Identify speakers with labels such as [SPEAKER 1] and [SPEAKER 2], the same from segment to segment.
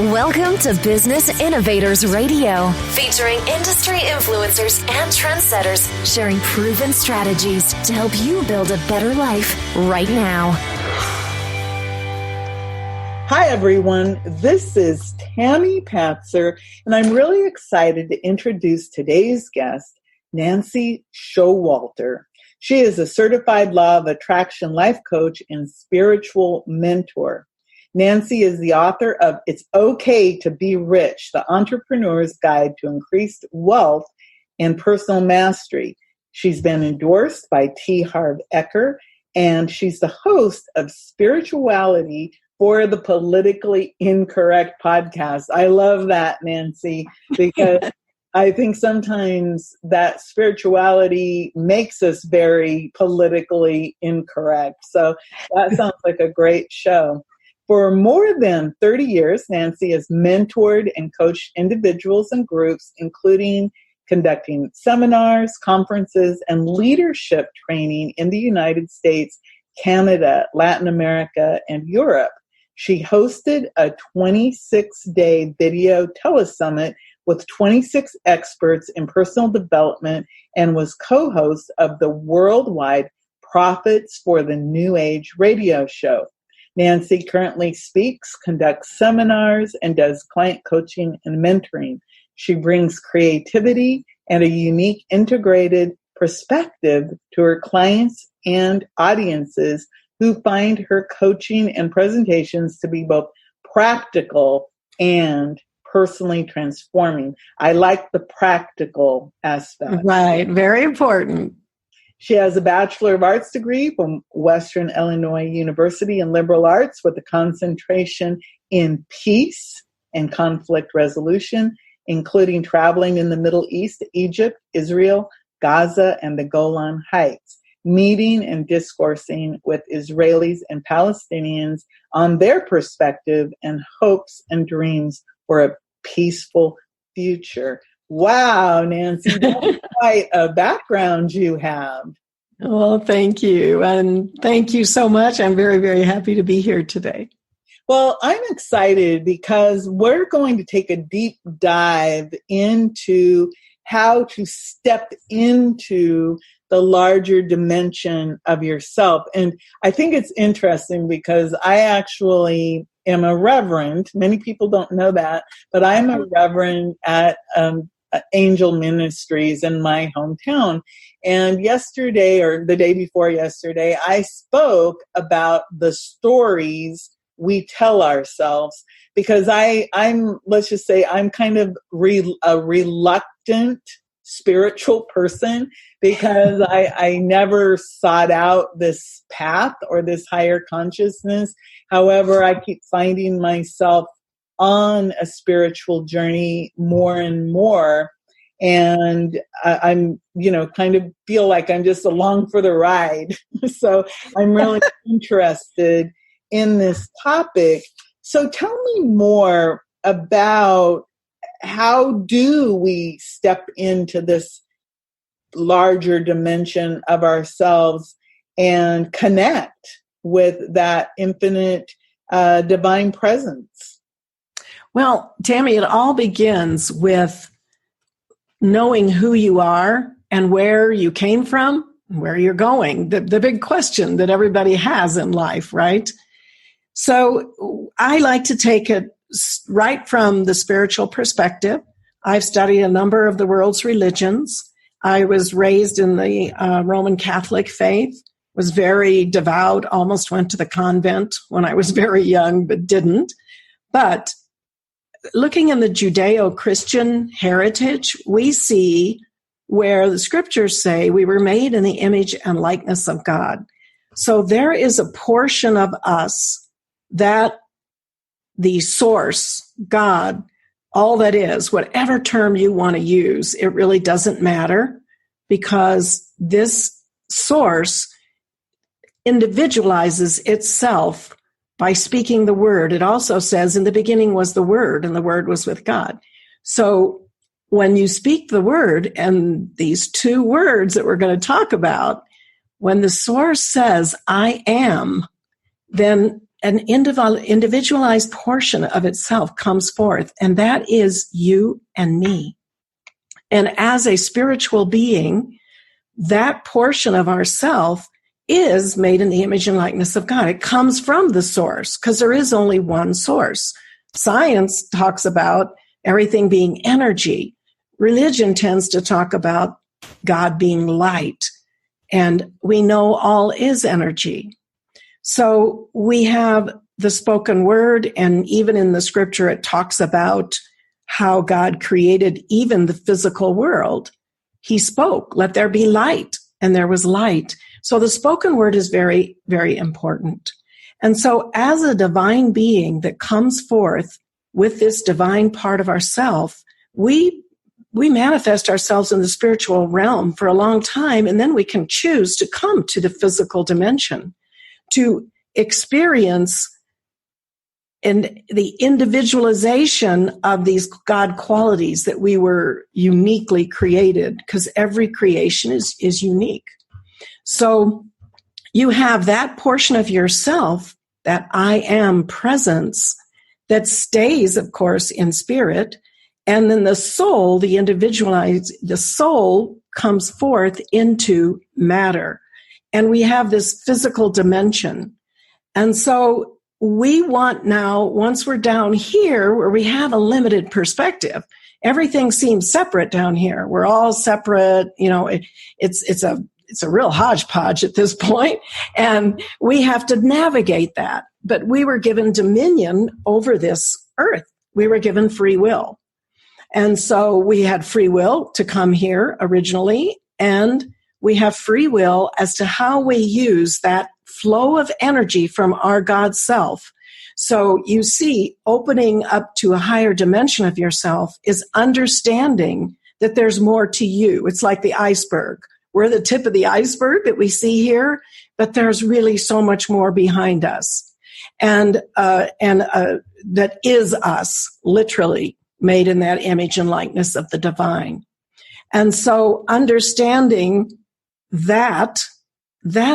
[SPEAKER 1] Welcome to Business Innovators Radio, featuring industry influencers and trendsetters sharing proven strategies to help you build a better life right now.
[SPEAKER 2] Hi, everyone. This is Tammy Patzer, and I'm really excited to introduce today's guest, Nancy SHOWALTER. She is a certified law of attraction life coach and spiritual mentor. Nancy is the author of It's Okay to Be Rich, the Entrepreneur's Guide to Increased Wealth and Personal Mastery. She's been endorsed by Harv Eker, and she's the host of Spirituality for the Politically Incorrect podcast. I love that, Nancy, because I think sometimes that spirituality makes us very politically incorrect. So that sounds like a great show. For more than 30 years, Nancy has mentored and coached individuals and groups, including conducting seminars, conferences, and leadership training in the United States, Canada, Latin America, and Europe. She hosted a 26-day video tele-summit with 26 experts in personal development and was co-host of the worldwide Prophets for the New Age radio show. Nancy currently speaks, conducts seminars, and does client coaching and mentoring. She brings creativity and a unique integrated perspective to her clients and audiences who find her coaching and presentations to be both practical and personally transforming. I like the practical aspect.
[SPEAKER 3] Right, very important.
[SPEAKER 2] She has a Bachelor of Arts degree from Western Illinois University in liberal arts with a concentration in peace and conflict resolution, including traveling in the Middle East, Egypt, Israel, Gaza, and the Golan Heights, meeting and discoursing with Israelis and Palestinians on their perspective and hopes and dreams for a peaceful future. Wow, Nancy, that's quite a background you have.
[SPEAKER 3] Well, thank you. And thank you so much. I'm very, very happy to be here today.
[SPEAKER 2] Well, I'm excited because we're going to take a deep dive into how to step into the larger dimension of yourself. And I think it's interesting because I actually am a reverend. Many people don't know that, but I'm a reverend at Angel Ministries in my hometown. And yesterday, or the day before yesterday, I spoke about the stories we tell ourselves, because I'm let's just say I'm kind of a reluctant spiritual person, because I never sought out this path or this higher consciousness. However, I keep finding myself on a spiritual journey more and more. And I'm, kind of feel like I'm just along for the ride. So I'm really interested in this topic. So tell me more about how do we step into this larger dimension of ourselves and connect with that infinite divine presence?
[SPEAKER 3] Well, Tammy, it all begins with knowing who you are and where you came from, where you're going, the big question that everybody has in life, right? So I like to take it right from the spiritual perspective. I've studied a number of the world's religions. I was raised in the Roman Catholic faith, was very devout, almost went to the convent when I was very young, but didn't. But looking in the Judeo-Christian heritage, we see where the scriptures say we were made in the image and likeness of God. So there is a portion of us that the source, God, all that is, whatever term you want to use, it really doesn't matter, because this source individualizes itself by speaking the word. It also says, in the beginning was the word, and the word was with God. So when you speak the word, and these two words that we're going to talk about, when the source says, I am, then an individualized portion of itself comes forth, and that is you and me. And as a spiritual being, that portion of ourself is made in the image and likeness of God. It comes from the source, because there is only one source. Science talks about everything being energy. Religion tends to talk about God being light, and we know all is energy. So we have the spoken word, and even in the scripture it talks about how God created even the physical world. He spoke, let there be light, and there was light. So the spoken word is very, very important. And so as a divine being that comes forth with this divine part of ourself, we manifest ourselves in the spiritual realm for a long time, and then we can choose to come to the physical dimension to experience in the individualization of these God qualities that we were uniquely created, because every creation is unique. So you have that portion of yourself, that I am presence, that stays, of course, in spirit. And then the soul, the individualized, the soul comes forth into matter. And we have this physical dimension. And so we want now, once we're down here where we have a limited perspective, everything seems separate down here. We're all separate. It's a real hodgepodge at this point, and we have to navigate that. But we were given dominion over this earth. We were given free will. And so we had free will to come here originally, and we have free will as to how we use that flow of energy from our God self. So you see, opening up to a higher dimension of yourself is understanding that there's more to you. It's like the iceberg. We're the tip of the iceberg that we see here, but there's really so much more behind us. And that is us, literally made in that image and likeness of the divine. And so understanding that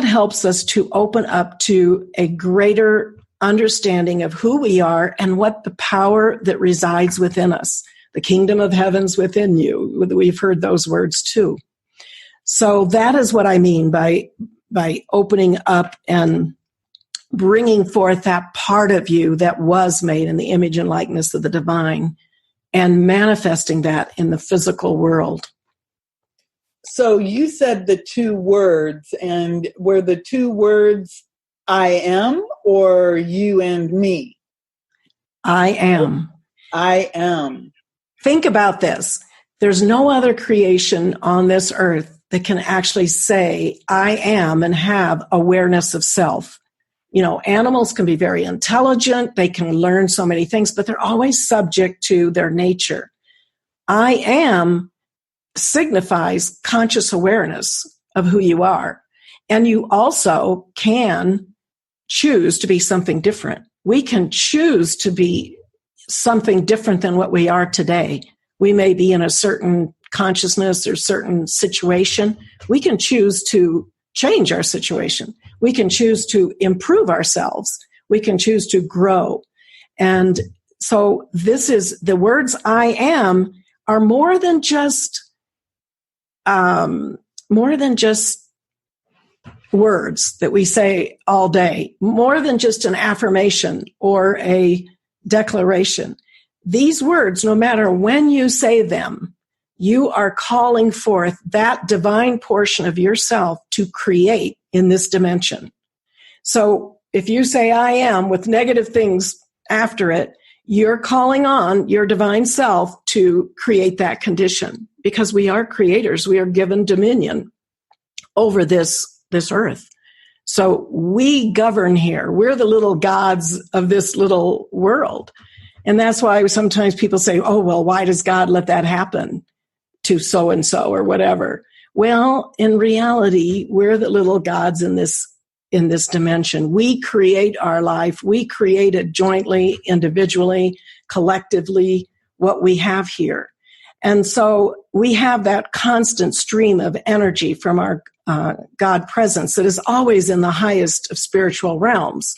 [SPEAKER 3] helps us to open up to a greater understanding of who we are and what the power that resides within us. The kingdom of heaven's within you. We've heard those words too. So that is what I mean by opening up and bringing forth that part of you that was made in the image and likeness of the divine and manifesting that in the physical world.
[SPEAKER 2] So you said the two words, and were the two words I am or you and me?
[SPEAKER 3] I am.
[SPEAKER 2] I am.
[SPEAKER 3] Think about this. There's no other creation on this earth that can actually say, I am, and have awareness of self. Animals can be very intelligent. They can learn so many things, but they're always subject to their nature. I am signifies conscious awareness of who you are. And you also can choose to be something different. We can choose to be something different than what we are today. We may be in a certain consciousness or certain situation. We can choose to change our situation. We can choose to improve ourselves. We can choose to grow. And so this is, the words I am are more than just words that we say all day, more than just an affirmation or a declaration. These words, no matter when you say them, you are calling forth that divine portion of yourself to create in this dimension. So if you say I am with negative things after it, you're calling on your divine self to create that condition, because we are creators. We are given dominion over this earth. So we govern here. We're the little gods of this little world. And that's why sometimes people say, oh, well, why does God let that happen to so-and-so or whatever? Well, in reality, we're the little gods in this dimension. We create our life. We create it jointly, individually, collectively, what we have here. And so we have that constant stream of energy from our God presence that is always in the highest of spiritual realms.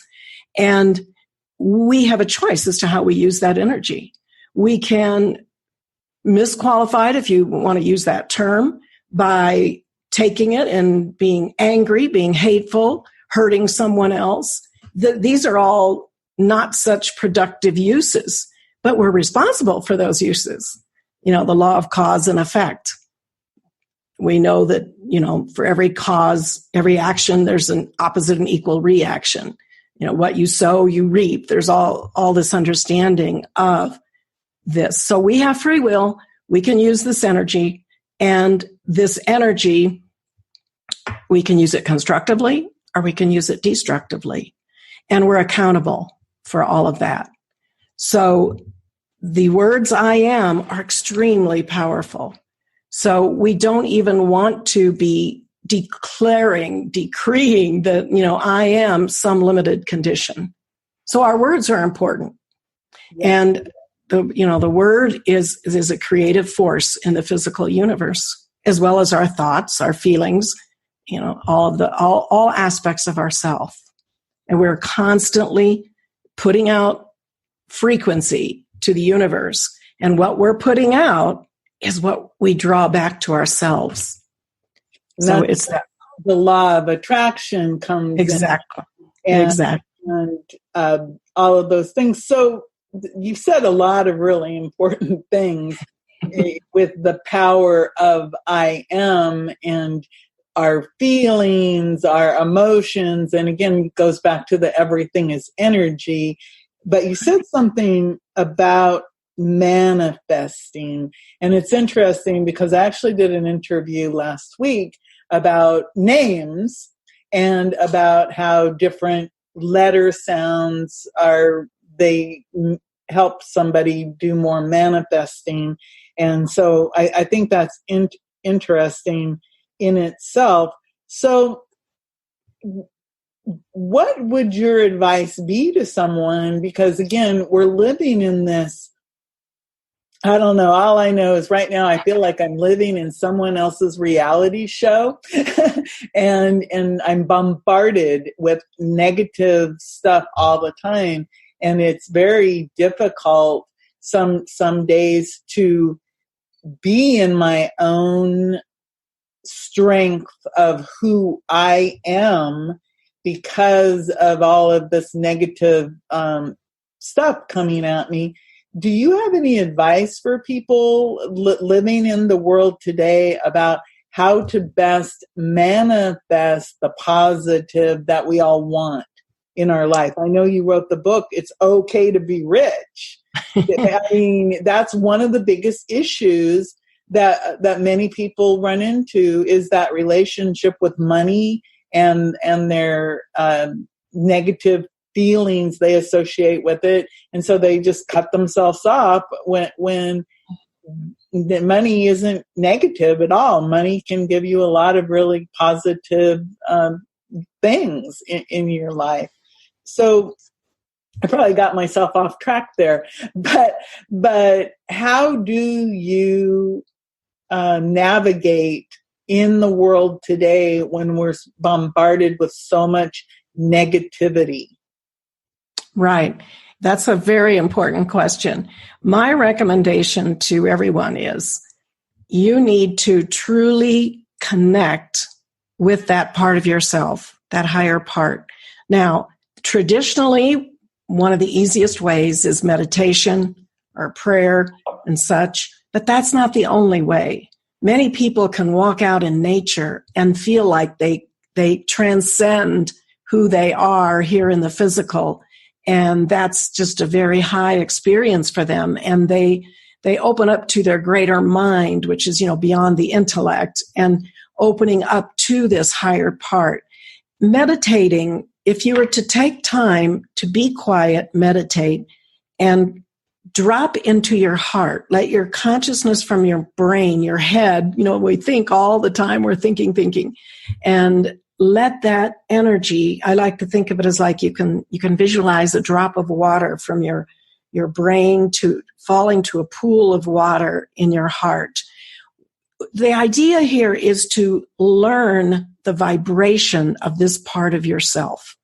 [SPEAKER 3] And we have a choice as to how we use that energy. We can misqualify it, if you want to use that term, by taking it and being angry, being hateful, hurting someone else. These are all not such productive uses, but we're responsible for those uses. The law of cause and effect. We know that, for every cause, every action, there's an opposite and equal reaction. What you sow, you reap. There's all this understanding of this. So we have free will. We can use this energy, and this energy, we can use it constructively or we can use it destructively. And we're accountable for all of that. So the words I am are extremely powerful. So we don't even want to be decreeing that, I am some limited condition. So our words are important. Yeah. And the word is a creative force in the physical universe, as well as our thoughts, our feelings, all aspects of ourself. And we're constantly putting out frequency to the universe. And what we're putting out is what we draw back to ourselves. So it's that
[SPEAKER 2] the law of attraction comes
[SPEAKER 3] exactly,
[SPEAKER 2] and all of those things. So you said a lot of really important things with the power of I am and our feelings, our emotions, and again, it goes back to the everything is energy. But you said something about manifesting, and it's interesting because I actually did an interview last week about names and about how different letter sounds they help somebody do more manifesting. And so I think that's interesting in itself. So what would your advice be to someone? Because again, we're living in this, I don't know, all I know is right now I feel like I'm living in someone else's reality show and I'm bombarded with negative stuff all the time. And it's very difficult some days to be in my own strength of who I am because of all of this negative stuff coming at me. Do you have any advice for people living in the world today about how to best manifest the positive that we all want in our life? I know you wrote the book, It's Okay to Be Rich. I mean, that's one of the biggest issues that many people run into is that relationship with money and their negative feelings they associate with it. And so they just cut themselves off when the money isn't negative at all. Money can give you a lot of really positive things in your life. So I probably got myself off track there, but how do you navigate in the world today when we're bombarded with so much negativity?
[SPEAKER 3] Right. That's a very important question. My recommendation to everyone is you need to truly connect with that part of yourself, that higher part. Now, traditionally, one of the easiest ways is meditation or prayer and such, but that's not the only way. Many people can walk out in nature and feel like they transcend who they are here in the physical, and that's just a very high experience for them. And they open up to their greater mind, which is, beyond the intellect, and opening up to this higher part. Meditating, if you were to take time to be quiet, meditate, and drop into your heart, let your consciousness from your brain, your head, we think all the time, we're thinking, and let that energy, I like to think of it as like you can visualize a drop of water from your brain to falling to a pool of water in your heart. The idea here is to learn the vibration of this part of yourself.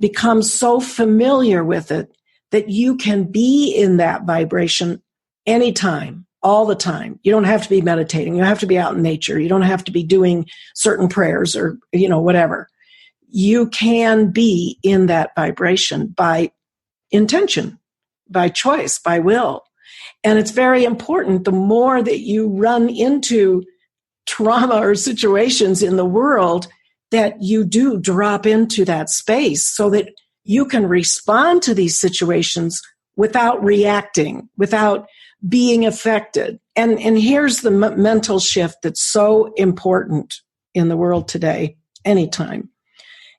[SPEAKER 3] become so familiar with it that you can be in that vibration anytime, all the time. You don't have to be meditating. You don't have to be out in nature. You don't have to be doing certain prayers or, whatever. You can be in that vibration by intention, by choice, by will. And it's very important. The more that you run into trauma or situations in the world, that you do drop into that space so that you can respond to these situations without reacting, without being affected. And here's the mental shift that's so important in the world today, anytime.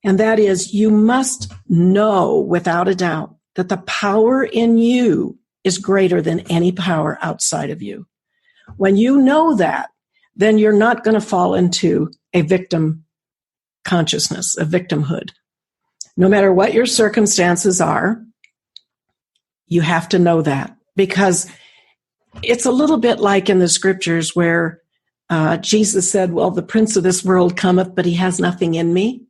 [SPEAKER 3] And that is, you must know without a doubt that the power in you is greater than any power outside of you. When you know that, then you're not going to fall into a victim consciousness, a victimhood. No matter what your circumstances are, you have to know that, because it's a little bit like in the scriptures where Jesus said, well, the prince of this world cometh, but he has nothing in me.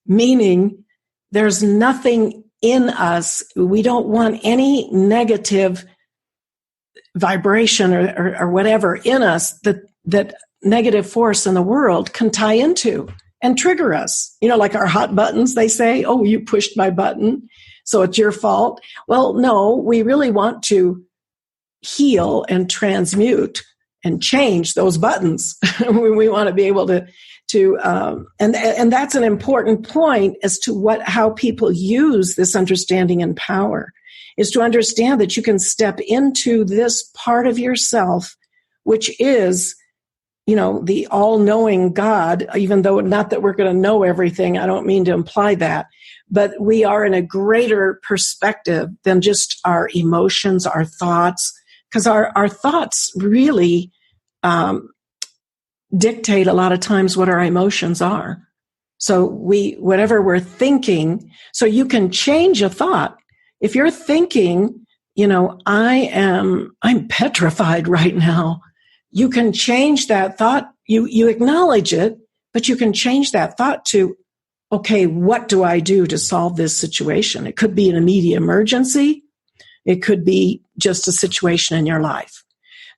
[SPEAKER 3] Meaning there's nothing in us. We don't want any negative vibration or whatever in us that negative force in the world can tie into and trigger us. Like our hot buttons, they say, oh, you pushed my button, so it's your fault. Well, no, we really want to heal and transmute and change those buttons. We want to be able to and that's an important point as to how people use this understanding and power, is to understand that you can step into this part of yourself, which is, the all-knowing God, even though not that we're going to know everything. I don't mean to imply that, but we are in a greater perspective than just our emotions, our thoughts, because our thoughts really dictate a lot of times what our emotions are. So whatever we're thinking, so you can change a thought. If you're thinking, I'm petrified right now, you can change that thought. You acknowledge it, but you can change that thought to, okay, what do I do to solve this situation? It could be an immediate emergency. It could be just a situation in your life.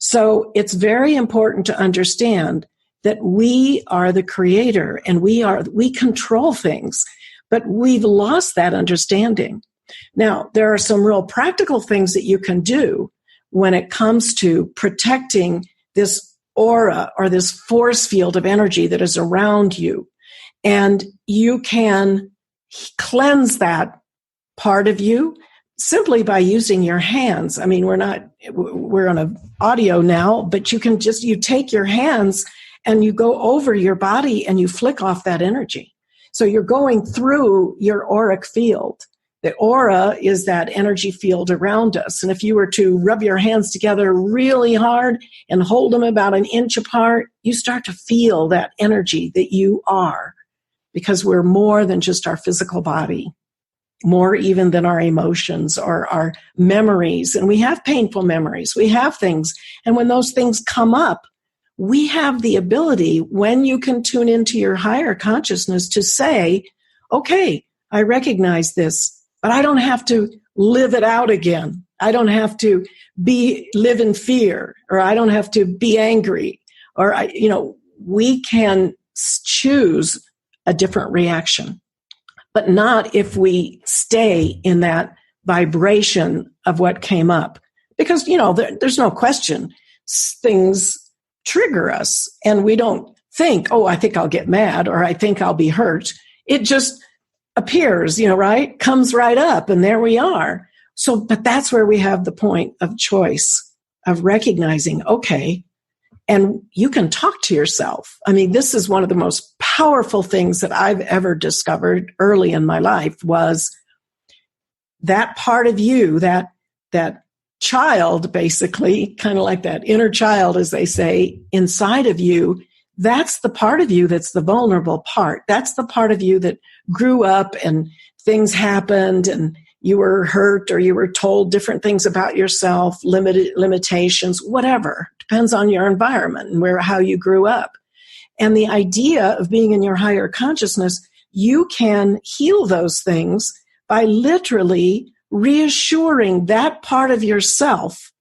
[SPEAKER 3] So it's very important to understand that we are the creator and we control things, but we've lost that understanding. Now, there are some real practical things that you can do when it comes to protecting this aura or this force field of energy that is around you. And you can cleanse that part of you simply by using your hands. I mean, we're on an audio now, but you take your hands and you go over your body and you flick off that energy. So you're going through your auric field. The aura is that energy field around us. And if you were to rub your hands together really hard and hold them about an inch apart, you start to feel that energy that you are, because we're more than just our physical body, more even than our emotions or our memories. And we have painful memories. We have things. And when those things come up, we have the ability, when you can tune into your higher consciousness, to say, okay, I recognize this, but I don't have to live it out again. I don't have to live in fear, or I don't have to be angry, or we can choose a different reaction, but not if we stay in that vibration of what came up. Because, there's no question things trigger us, and we don't think, oh, I think I'll get mad, or I think I'll be hurt. It just appears, right? Comes right up, and there we are. So, but that's where we have the point of choice, of recognizing, okay, and you can talk to yourself. I mean, this is one of the most powerful things that I've ever discovered early in my life, was that part of you, that child, basically, kind of like that inner child, as they say, inside of you. That's the part of you that's the vulnerable part. That's the part of you that grew up and things happened and you were hurt, or you were told different things about yourself, limitations, whatever. Depends on your environment and how you grew up. And the idea of being in your higher consciousness, you can heal those things by literally reassuring that part of yourself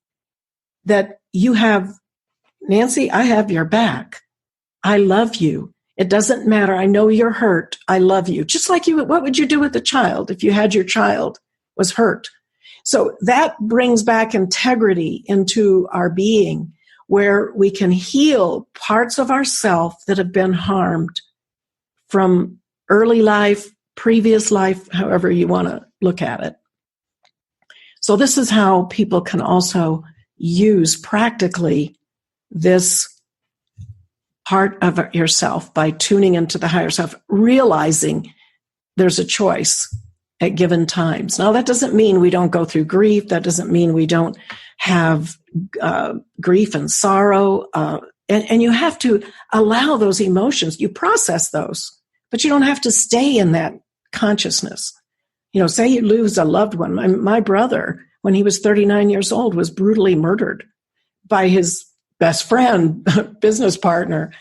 [SPEAKER 3] that you have, Nancy, I have your back. I love you. It doesn't matter. I know you're hurt. I love you. Just like you, what would you do with a child if you had your child was hurt? So that brings back integrity into our being, where we can heal parts of ourself that have been harmed from early life, previous life, however you want to look at it. So this is how people can also use practically this part of yourself by tuning into the higher self, realizing there's a choice at given times. Now, that doesn't mean we don't go through grief. That doesn't mean we don't have grief and sorrow. And you have to allow those emotions. You process those, but you don't have to stay in that consciousness. You know, say you lose a loved one. My brother, when he was 39 years old, was brutally murdered by his best friend, business partner.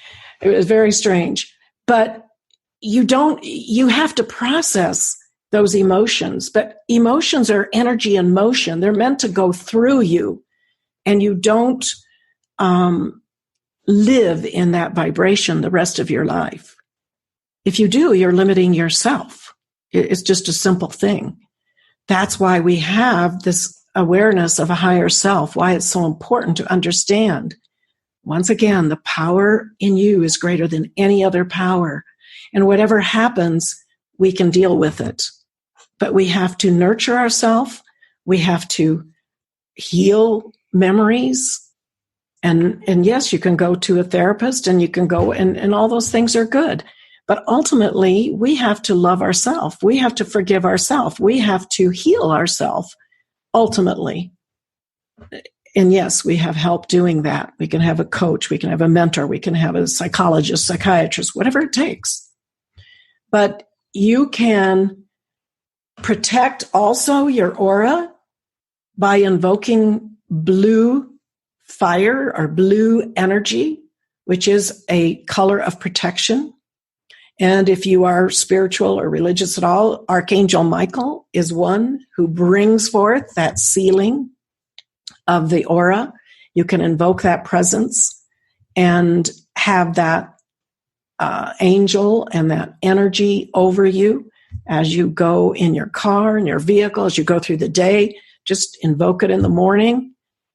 [SPEAKER 3] It was very strange. But you have to process those emotions. But emotions are energy in motion. They're meant to go through you. And you don't live in that vibration the rest of your life. If you do, you're limiting yourself. It's just a simple thing. That's why we have this awareness of a higher self, why it's so important to understand. Once again, the power in you is greater than any other power. And whatever happens, we can deal with it. But we have to nurture ourselves. We have to heal memories. And yes, you can go to a therapist and you can go and all those things are good. But ultimately, we have to love ourselves. We have to forgive ourselves. We have to heal ourselves, ultimately. And yes, we have help doing that. We can have a coach. We can have a mentor. We can have a psychologist, psychiatrist, whatever it takes. But you can protect also your aura by invoking blue fire or blue energy, which is a color of protection. And if you are spiritual or religious at all, Archangel Michael is one who brings forth that sealing of the aura. You can invoke that presence and have that angel and that energy over you as you go in your car, in your vehicle, as you go through the day. Just invoke it in the morning.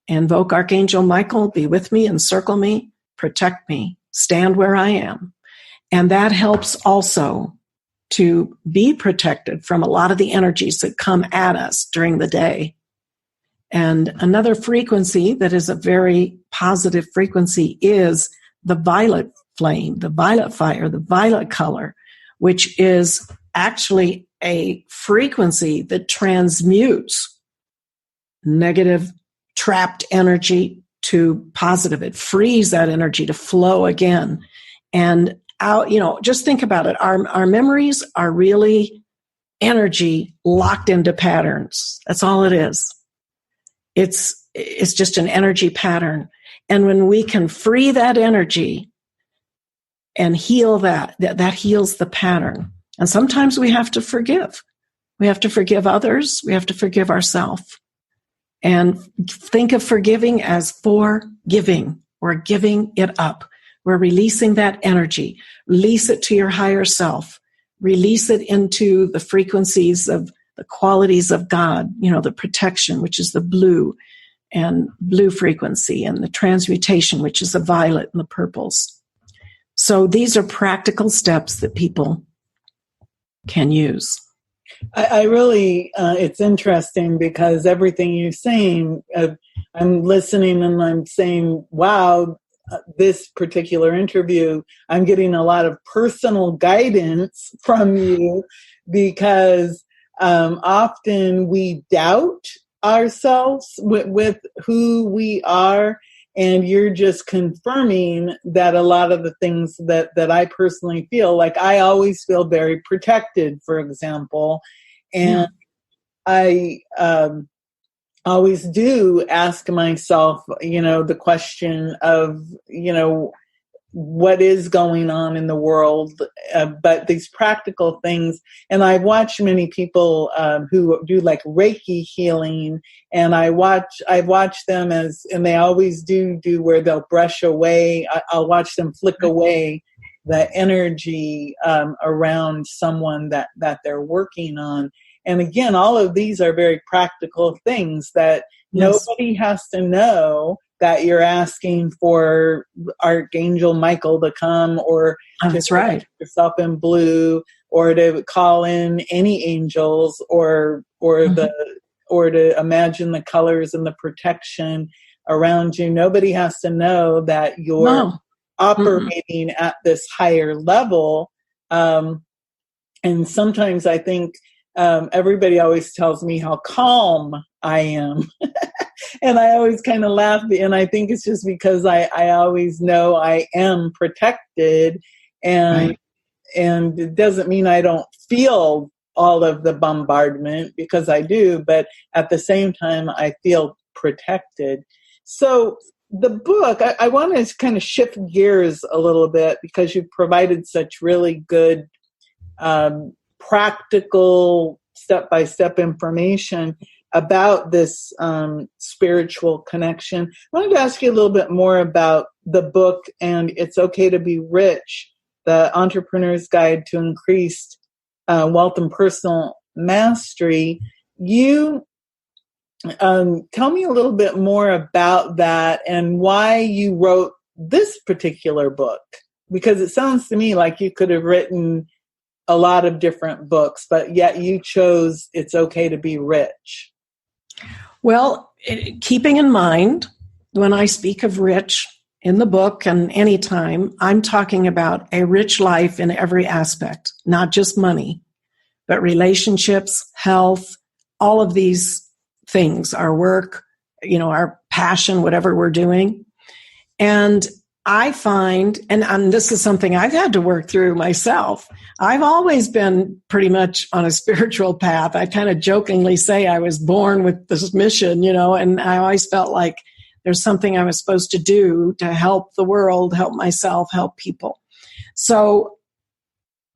[SPEAKER 3] Invoke Archangel Michael, be with me, encircle me, protect me, stand where I am. And that helps also to be protected from a lot of the energies that come at us during the day. And another frequency that is a very positive frequency is the violet flame, the violet fire, the violet color, which is actually a frequency that transmutes negative trapped energy to positive. It frees that energy to flow again. And just think about it. Our memories are really energy locked into patterns. That's all it is. It's just an energy pattern. And when we can free that energy and heal that heals the pattern. And sometimes we have to forgive. We have to forgive others. We have to forgive ourselves. And think of forgiving as forgiving. We're giving it up. We're releasing that energy. Release it to your higher self. Release it into the frequencies of the qualities of God, the protection, which is the blue and blue frequency, and the transmutation, which is the violet and the purples. So these are practical steps that people can use.
[SPEAKER 2] I really, it's interesting because everything you're saying, I'm listening and I'm saying, wow, this particular interview, I'm getting a lot of personal guidance from you because often we doubt ourselves with who we are. And you're just confirming that a lot of the things that I personally feel, like I always feel very protected, for example. And I always do ask myself, the question of, what is going on in the world, but these practical things. And I've watched many people who do like Reiki healing, and I've watched them and they always do where they'll brush away. I'll watch them flick away the energy around someone that they're working on. And again, all of these are very practical things that nobody has to know that you're asking for Archangel Michael to come, or
[SPEAKER 3] that's right,
[SPEAKER 2] yourself in blue, or to call in any angels, or to imagine the colors and the protection around you. Nobody has to know that you're operating at this higher level. And sometimes I think everybody always tells me how calm I am. And I always kind of laugh, and I think it's just because I always know I am protected, and it doesn't mean I don't feel all of the bombardment, because I do, but at the same time I feel protected. So the book, I want to kind of shift gears a little bit, because you've provided such really good practical step-by-step information about this spiritual connection. I wanted to ask you a little bit more about the book, and It's Okay to Be Rich, the Entrepreneur's Guide to Increased Wealth and Personal Mastery. You tell me a little bit more about that and why you wrote this particular book, because it sounds to me like you could have written a lot of different books, but yet you chose It's Okay to Be Rich.
[SPEAKER 3] Well, keeping in mind, when I speak of rich in the book and anytime, I'm talking about a rich life in every aspect, not just money, but relationships, health, all of these things, our work, our passion, whatever we're doing. And I find, and this is something I've had to work through myself, I've always been pretty much on a spiritual path. I kind of jokingly say I was born with this mission, and I always felt like there's something I was supposed to do to help the world, help myself, help people. So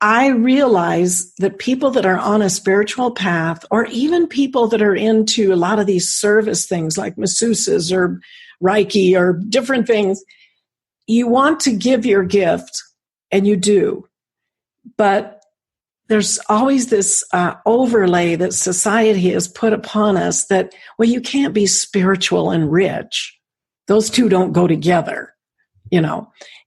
[SPEAKER 3] I realize that people that are on a spiritual path, or even people that are into a lot of these service things like masseuses or Reiki or different things, you want to give your gift, and you do. But there's always this overlay that society has put upon us that, well, you can't be spiritual and rich. Those two don't go together,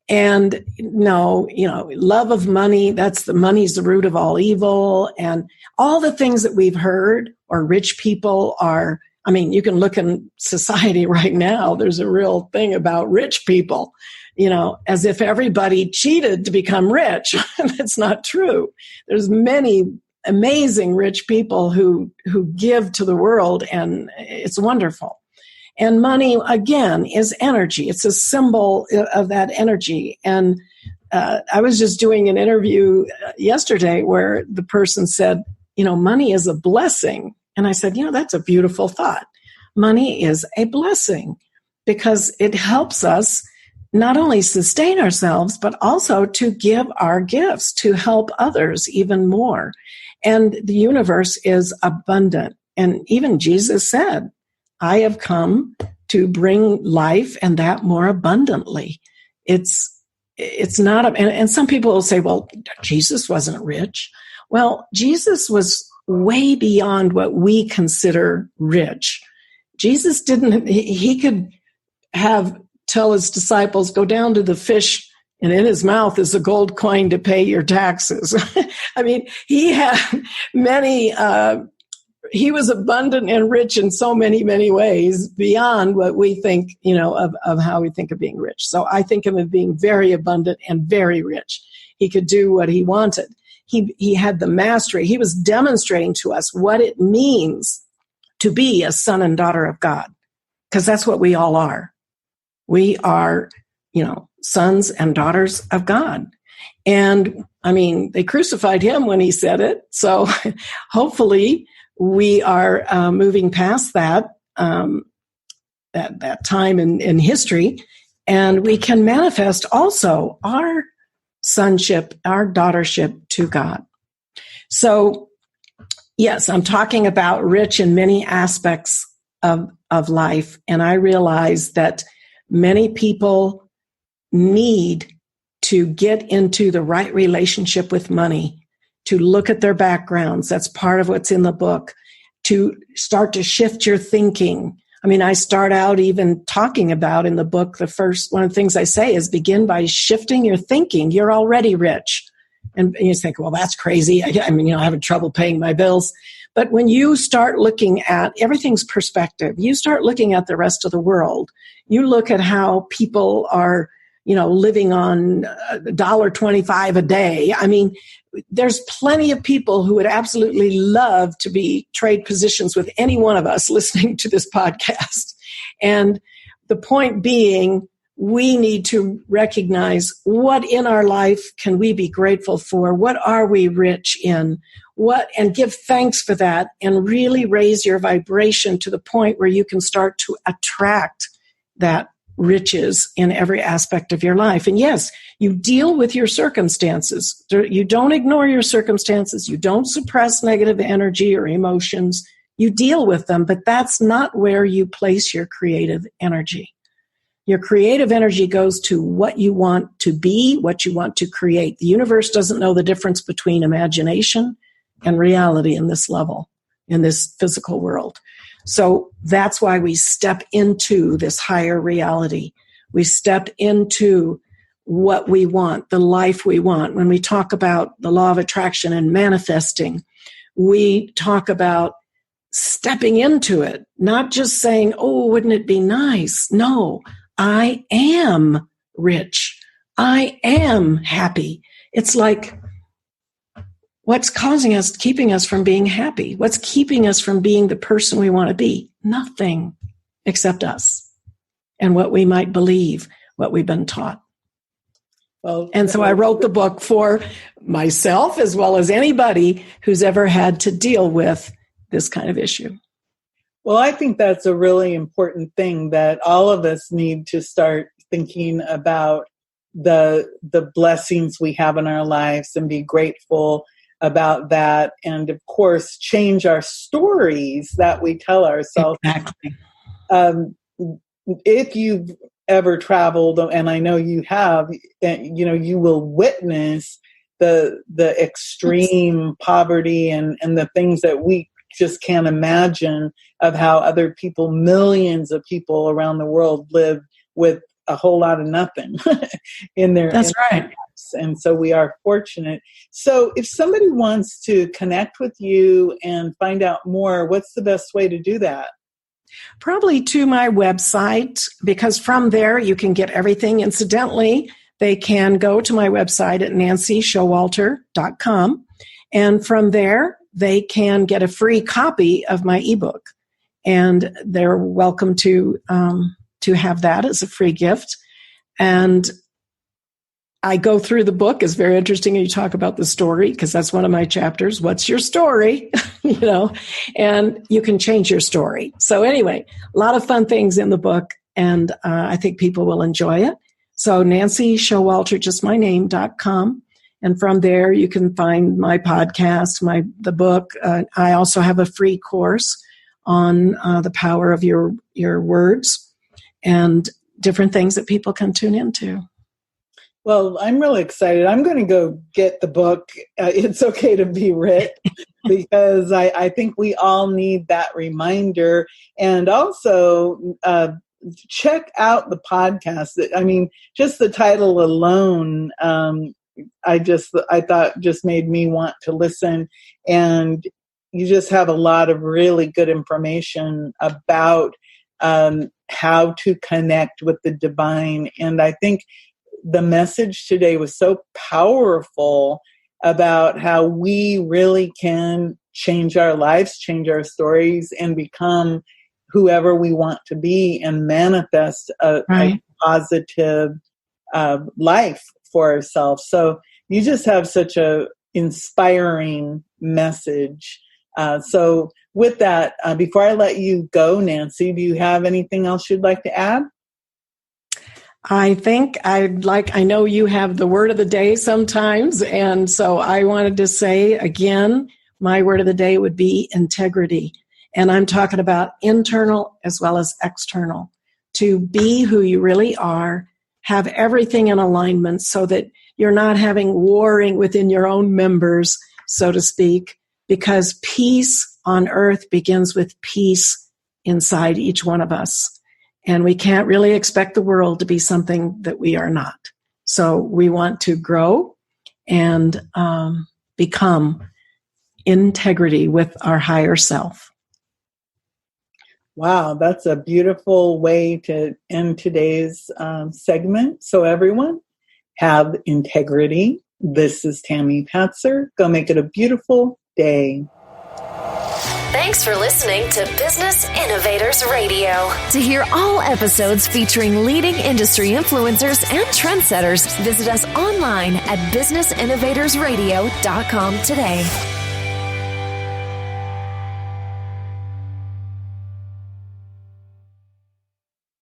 [SPEAKER 3] And love of money, money's the root of all evil. And all the things that we've heard, or rich people are, you can look in society right now, there's a real thing about rich people. As if everybody cheated to become rich. That's not true. There's many amazing rich people who give to the world, and it's wonderful. And money, again, is energy. It's a symbol of that energy. And I was just doing an interview yesterday where the person said, money is a blessing. And I said, that's a beautiful thought. Money is a blessing because it helps us not only sustain ourselves, but also to give our gifts to help others even more. And the universe is abundant. And even Jesus said, I have come to bring life, and that more abundantly. It's not, and some people will say, well, Jesus wasn't rich. Well, Jesus was way beyond what we consider rich. Jesus didn't, he could tell his disciples, go down to the fish, and in his mouth is a gold coin to pay your taxes. He had many, he was abundant and rich in so many, many ways beyond what we think, of how we think of being rich. So I think of him being very abundant and very rich. He could do what he wanted. He had the mastery. He was demonstrating to us what it means to be a son and daughter of God, because that's what we all are. We are, sons and daughters of God. And they crucified him when he said it. So hopefully we are moving past that time in history. And we can manifest also our sonship, our daughtership to God. So, yes, I'm talking about rich in many aspects of life. And I realize that many people need to get into the right relationship with money, to look at their backgrounds. That's part of what's in the book, to start to shift your thinking. I mean, I start out even talking about in the book, one of the things I say is begin by shifting your thinking. You're already rich. And you think, well, that's crazy. I mean, I'm having trouble paying my bills. But when you start looking at everything's perspective, you start looking at the rest of the world. You look at how people are, living on $1.25 a day. I mean, there's plenty of people who would absolutely love to trade positions with any one of us listening to this podcast. And the point being, we need to recognize what in our life can we be grateful for? What are we rich in? And give thanks for that and really raise your vibration to the point where you can start to attract that riches in every aspect of your life. And yes, you deal with your circumstances. You don't ignore your circumstances. You don't suppress negative energy or emotions. You deal with them, but that's not where you place your creative energy. Your creative energy goes to what you want to be, what you want to create. The universe doesn't know the difference between imagination and reality in this level, in this physical world. So that's why we step into this higher reality. We step into what we want, the life we want. When we talk about the law of attraction and manifesting, we talk about stepping into it, not just saying, oh, wouldn't it be nice? No, I am rich. I am happy. It's like, what's keeping us from being happy? What's keeping us from being the person we want to be? Nothing except us and what we might believe, what we've been taught. And so I wrote the book for myself as well as anybody who's ever had to deal with this kind of issue.
[SPEAKER 2] Well, I think that's a really important thing that all of us need to start thinking about the blessings we have in our lives and be grateful about that. And of course, change our stories that we tell ourselves.
[SPEAKER 3] Exactly.
[SPEAKER 2] If you've ever traveled, and I know you have, you will witness the extreme poverty and the things that we just can't imagine of how other people, millions of people around the world live with a whole lot of nothing in their
[SPEAKER 3] That's right.
[SPEAKER 2] lives. And so we are fortunate. So if somebody wants to connect with you and find out more, what's the best way to do that?
[SPEAKER 3] Probably to my website, because from there you can get everything. Incidentally, they can go to my website at nancyshowalter.com. And from there, they can get a free copy of my ebook. And they're welcome to have that as a free gift. And I go through the book. It's very interesting. You talk about the story because that's one of my chapters. What's your story? And you can change your story. So anyway, a lot of fun things in the book, and I think people will enjoy it. So nancyshowalter, just my name.com. And from there, you can find my podcast, the book. I also have a free course on the power of your words and different things that people can tune into.
[SPEAKER 2] Well, I'm really excited. I'm going to go get the book, It's Okay to Be Rich, because I think we all need that reminder. And also check out the podcast. I mean, just the title alone, I thought just made me want to listen. And you just have a lot of really good information about how to connect with the divine. And I think the message today was so powerful about how we really can change our lives, change our stories, and become whoever we want to be and manifest a positive life for ourselves. So you just have such a inspiring message. So with that, before I let you go, Nancy, do you have anything else you'd like to add?
[SPEAKER 3] I think I know you have the word of the day sometimes. And so I wanted to say again, my word of the day would be integrity. And I'm talking about internal as well as external. To be who you really are, have everything in alignment so that you're not having warring within your own members, so to speak, because peace on earth begins with peace inside each one of us. And we can't really expect the world to be something that we are not. So we want to grow and become integrity with our higher self.
[SPEAKER 2] Wow, that's a beautiful way to end today's segment. So everyone, have integrity. This is Tammy Patzer. Go make it a beautiful day.
[SPEAKER 1] Thanks for listening to Business Innovators Radio. To hear all episodes featuring leading industry influencers and trendsetters, visit us online at businessinnovatorsradio.com today.